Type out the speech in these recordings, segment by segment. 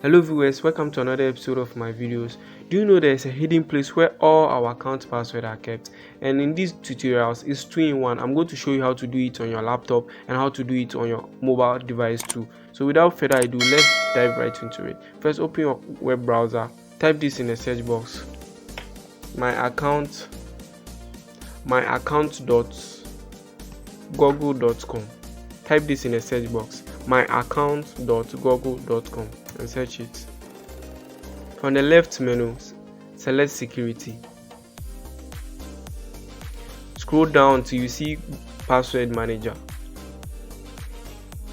Hello viewers, welcome to another episode of my videos. Do you know there's a hidden place where all our account passwords are kept? And in these tutorials, it's 2-in-1. I'm going to show you how to do it on your laptop and how to do it on your mobile device too. So without further ado, let's dive right into it. First, open your web browser. Type this in the search box. myaccount.google.com. Type this in the search box. myaccount.google.com and search it. From the left menu, select security. Scroll down till you see password manager.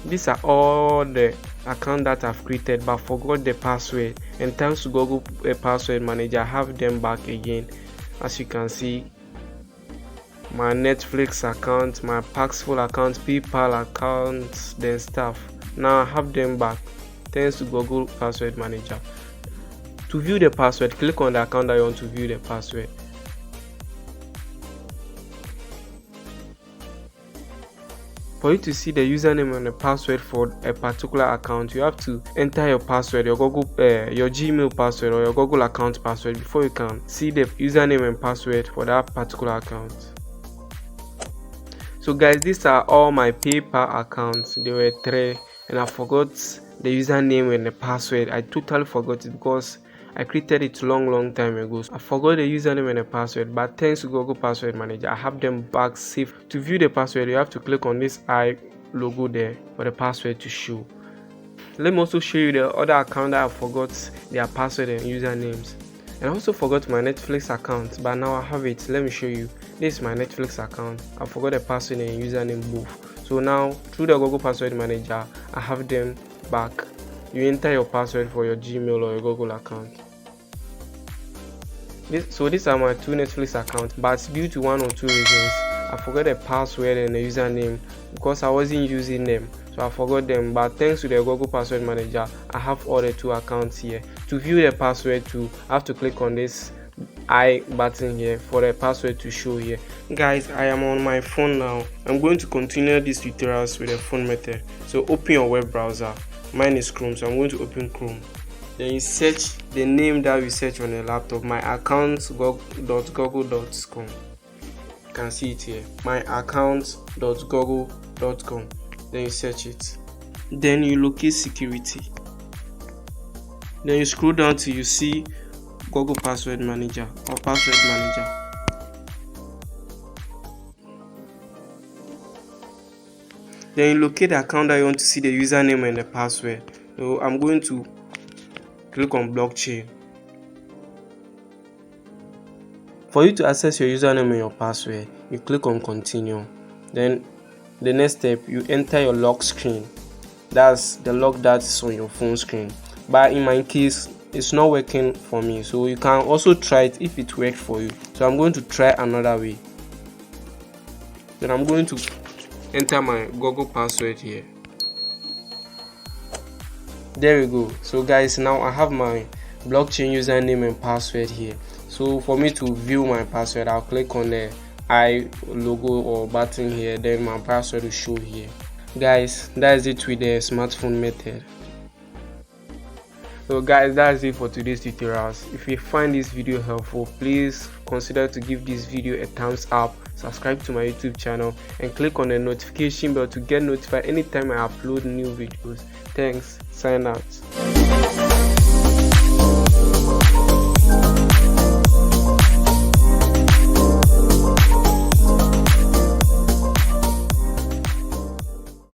These are all the accounts that I've created but forgot the password, and thanks to Google password manager I have them back again. As you can see, my Netflix account, my Paxful account, PayPal account, then stuff. Now I have them back thanks to Google password manager. To view the password, click on the account that you want to view the password. For you to see the username and the password for a particular account, you have to enter your password, your Gmail password or your Google account password before you can see the username and password for that particular account. So guys, these are all my PayPal accounts. There were 3 and I forgot the username and the password. I totally forgot it because I created it long time ago. I forgot the username and the password, but thanks to Google password manager I have them back safe. To view the password, you have to click on this eye logo there for the password to show. Let me also show you the other account that I forgot their password and usernames. And I also forgot my Netflix account, but now I have it. Let me show you. This is my Netflix account. I forgot the password and username both. So now through the Google password manager I have them back. You enter your password for your Gmail or your Google account. These are my 2 Netflix accounts, but due to 1 or 2 reasons I forgot the password and the username because I wasn't using them, so I forgot them. But thanks to the Google password manager I have all the 2 accounts here. To view the password too, I have to click on this I button here for the password to show here. Guys, I am on my phone now. I'm going to continue these tutorials with the phone method. So open your web browser. Mine is Chrome, so I'm going to open Chrome. Then you search the name that we search on the laptop, myaccount.google.com. You can see it here, myaccount.google.com. Then you search it. Then you locate security. Then you scroll down till you see Google password manager or password manager. Then you locate the account that you want to see the username and the password. So I'm going to click on blockchain. For you to access your username and your password, you click on continue. Then the next step, you enter your lock screen. That's the lock that's on your phone screen. But in my case, it's not working for me, so you can also try it if it worked for you. So I'm going to try another way. Then I'm going to enter my Google password here. There we go. So guys, now I have my blockchain username and password here. So for me to view my password, I'll click on the I logo or button here, then my password will show here. Guys, that's it with the smartphone method. So guys, that's it for today's tutorials. If you find this video helpful, please consider to give this video a thumbs up, subscribe to my YouTube channel, and click on the notification bell to get notified anytime I upload new videos. Thanks, sign out.